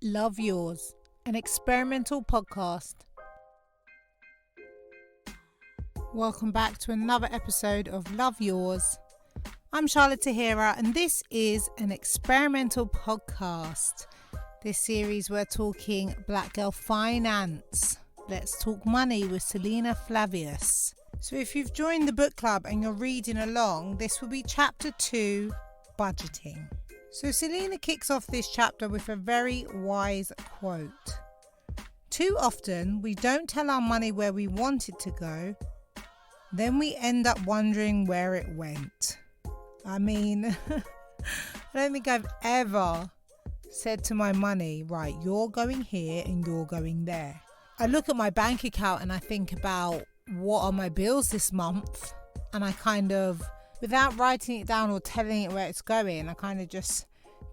Love Yours, an experimental podcast. Welcome back to another episode of Love Yours. I'm Charlotte Tahira, and this is an experimental podcast. This series we're talking Black Girl Finance. Let's talk money with Selina Flavius. So if you've joined the book club and you're reading along, this will be chapter 2, budgeting. So Selina kicks off this chapter with a very wise quote. Too often we don't tell our money where we want it to go, then we end up wondering where it went. I mean, I don't think I've ever said to my money, right, you're going here and you're going there. I look at my bank account and I think about what are my bills this month, and I kind of, without writing it down or telling it where it's going, I kind of just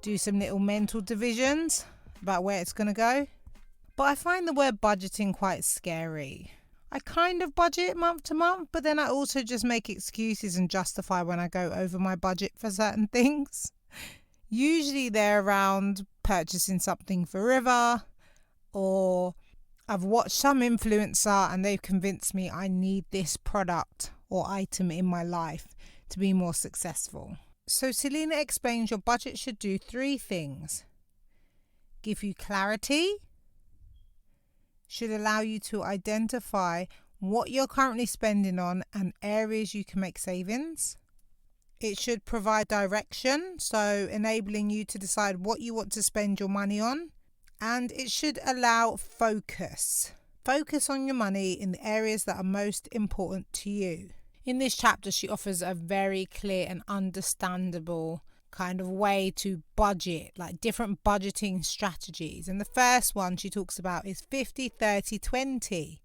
do some little mental divisions about where it's going to go. But I find the word budgeting quite scary. I kind of budget month to month, but then I also just make excuses and justify when I go over my budget for certain things. Usually they're around purchasing something for River, or I've watched some influencer and they've convinced me I need this product or item in my life to be more successful. So Selina explains your budget should do 3 things. Give you clarity, should allow you to identify what you're currently spending on and areas you can make savings. It should provide direction, so enabling you to decide what you want to spend your money on. And it should allow focus. Focus on your money in the areas that are most important to you. In this chapter, she offers a very clear and understandable kind of way to budget, like different budgeting strategies. And the first one she talks about is 50-30-20.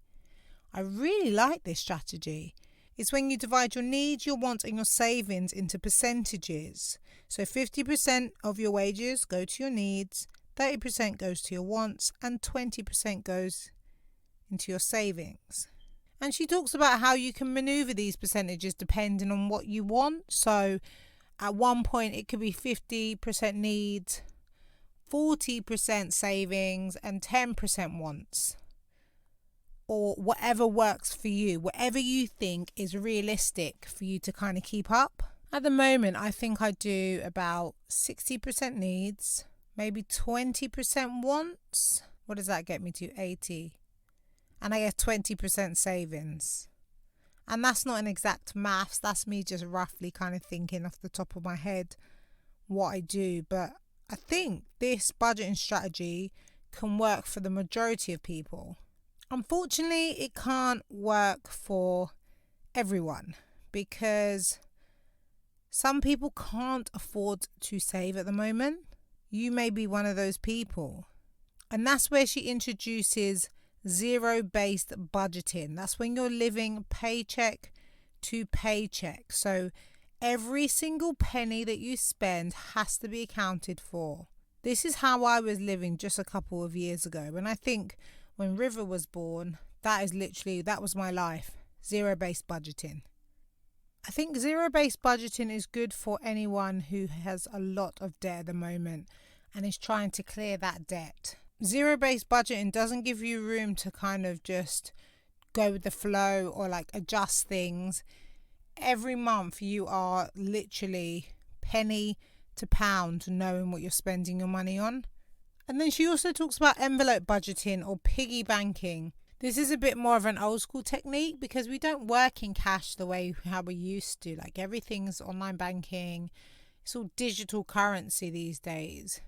I really like this strategy. It's when you divide your needs, your wants and your savings into percentages. So 50% of your wages go to your needs, 30% goes to your wants, and 20% goes into your savings. And she talks about how you can maneuver these percentages depending on what you want. So at one point it could be 50% needs, 40% savings, and 10% wants. Or whatever works for you, whatever you think is realistic for you to kind of keep up. At the moment, I think I do about 60% needs, maybe 20% wants. What does that get me to? 80. And I get 20% savings. And that's not an exact maths. That's me just roughly kind of thinking off the top of my head what I do. But I think this budgeting strategy can work for the majority of people. Unfortunately, it can't work for everyone because some people can't afford to save at the moment. You may be one of those people. And that's where she introduces zero-based budgeting. That's when you're living paycheck to paycheck. So every single penny that you spend has to be accounted for. This is how I was living just a couple of years ago. And I think when River was born, that was my life. Zero-based budgeting. I think zero-based budgeting is good for anyone who has a lot of debt at the moment and is trying to clear that debt. Zero-based budgeting doesn't give you room to kind of just go with the flow or like adjust things. Every month you are literally penny to pound knowing what you're spending your money on. And then she also talks about envelope budgeting or piggy banking. This is a bit more of an old school technique because we don't work in cash the way how we used to. Like everything's online banking. It's all digital currency these days.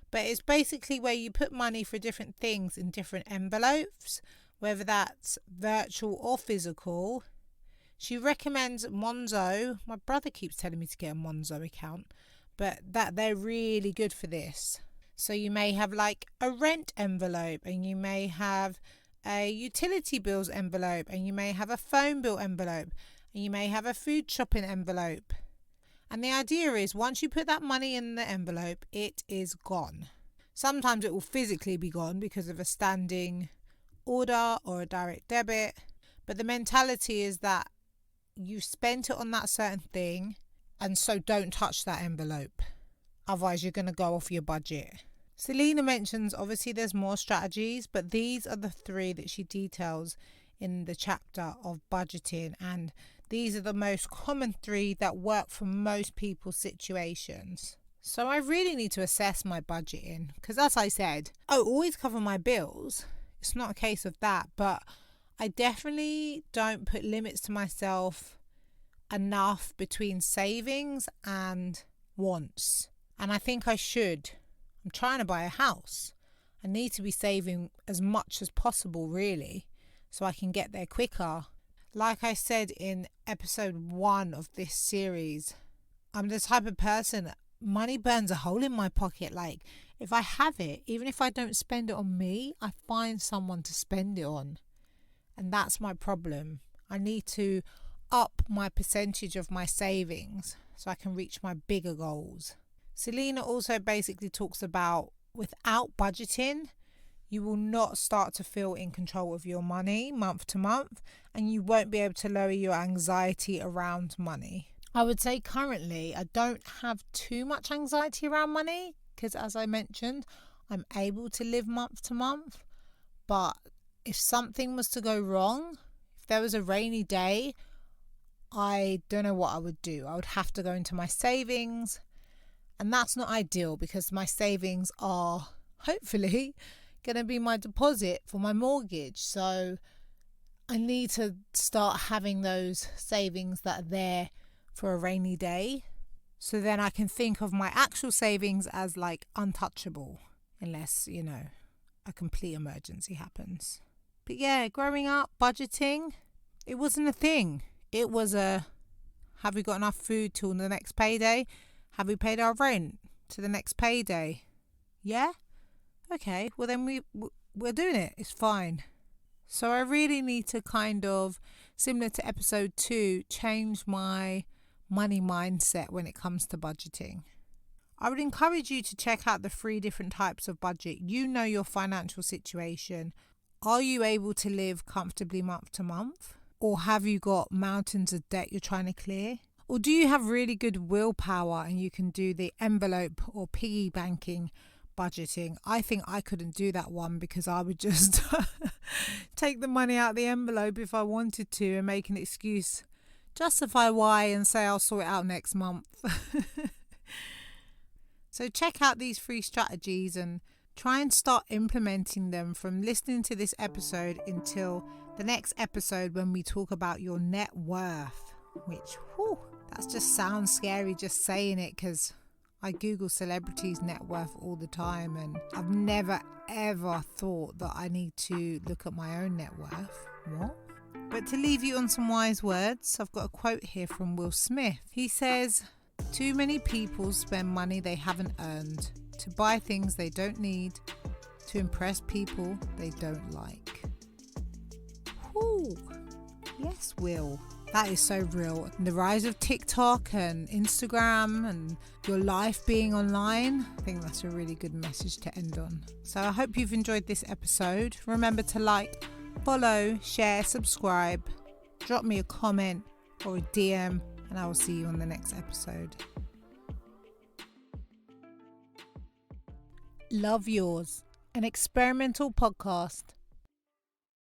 But it's basically where you put money for different things in different envelopes, whether that's virtual or physical. She recommends Monzo. My brother keeps telling me to get a Monzo account, but that they're really good for this. So you may have like a rent envelope, and you may have a utility bills envelope, and you may have a phone bill envelope, and you may have a food shopping envelope. And the idea is once you put that money in the envelope, it is gone. Sometimes it will physically be gone because of a standing order or a direct debit. But the mentality is that you spent it on that certain thing, and so don't touch that envelope. Otherwise, you're going to go off your budget. Selina mentions obviously there's more strategies, but these are the 3 that she details in the chapter of budgeting, and these are the most common 3 that work for most people's situations. So I really need to assess my budgeting because, as I said, I always cover my bills. It's not a case of that, but I definitely don't put limits to myself enough between savings and wants. And I think I should. I'm trying to buy a house. I need to be saving as much as possible, really, so I can get there quicker. Like I said in episode 1 of this series, I'm the type of person, money burns a hole in my pocket. Like, if I have it, even if I don't spend it on me, I find someone to spend it on. And that's my problem. I need to up my percentage of my savings so I can reach my bigger goals. Selina also basically talks about without budgeting, you will not start to feel in control of your money month to month, and you won't be able to lower your anxiety around money. I would say currently I don't have too much anxiety around money because, as I mentioned, I'm able to live month to month. But if something was to go wrong, if there was a rainy day, I don't know what I would do. I would have to go into my savings, and that's not ideal because my savings are hopefully going to be my deposit for my mortgage. So I need to start having those savings that are there for a rainy day, so then I can think of my actual savings as like untouchable unless, a complete emergency happens. But yeah, growing up, budgeting, it wasn't a thing. It was have we got enough food till the next payday? Have we paid our rent to the next payday? Yeah? Okay, well then we're doing it. It's fine. So I really need to kind of, similar to episode 2, change my money mindset when it comes to budgeting. I would encourage you to check out the 3 different types of budget. You know your financial situation. Are you able to live comfortably month to month? Or have you got mountains of debt you're trying to clear? Or do you have really good willpower and you can do the envelope or piggy banking budgeting? I think I couldn't do that one because I would just take the money out of the envelope if I wanted to and make an excuse, justify why, and say I'll sort it out next month. So check out these 3 strategies and try and start implementing them from listening to this episode until the next episode when we talk about your net worth, which, that just sounds scary just saying it because I Google celebrities' net worth all the time and I've never ever thought that I need to look at my own net worth. What? But to leave you on some wise words, I've got a quote here from Will Smith. He says, "Too many people spend money they haven't earned to buy things they don't need, to impress people they don't like." Whew. Yes, Will. That is so real. And the rise of TikTok and Instagram and your life being online, I think that's a really good message to end on. So I hope you've enjoyed this episode. Remember to like, follow, share, subscribe, drop me a comment or a DM, and I will see you on the next episode. Love Yours, an experimental podcast